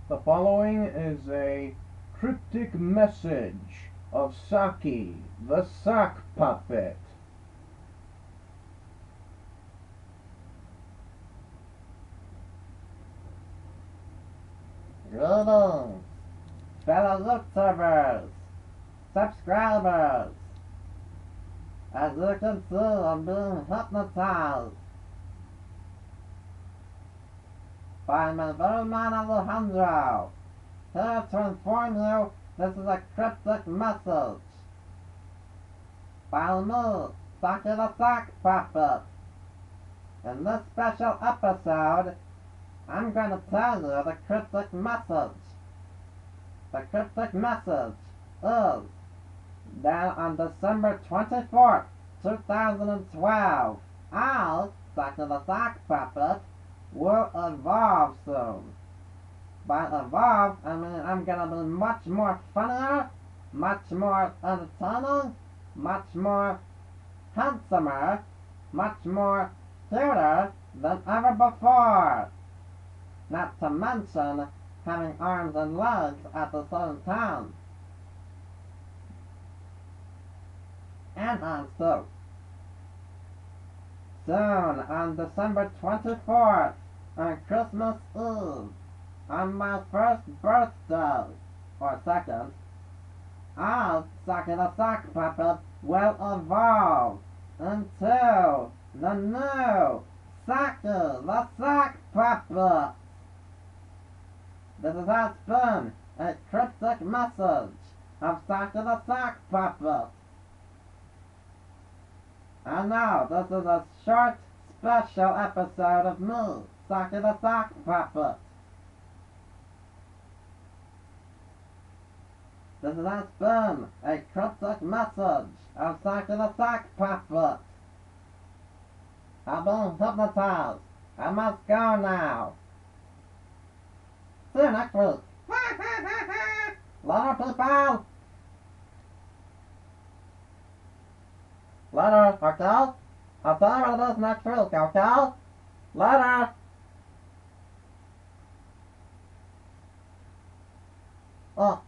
The following is a cryptic message of Socky, the sock puppet. Greetings, fellow YouTubers, subscribers. As you can see, I'm being hypnotized by my very man Alejandro, here to inform you this is a cryptic message by me, Socky the Sock Puppet. In this special episode, I'm going to tell you the cryptic message. The cryptic message is that on December 24th, 2012, I, Socky the Sock Puppet, will evolve soon. By evolve, I mean I'm going to be much more funnier, much more entertaining, much more handsomer, much more cuter than ever before. Not to mention having arms and legs at the same time. And also, soon on December 24th, on Christmas Eve, on my first birthday, or second, I, Socky the Sock Puppet, will evolve into the new Socky the Sock Puppet. This has been a cryptic message of Socky the Sock Puppet. And now, this is a short, special episode of me, Socky the Sock Puppet. This has been a cryptic message of Socky the Sock Puppet. I've been hypnotized. I must go now. See you next week. Later, people. Later, okay? I'll tell you what it is next week, okay? Later. Oh.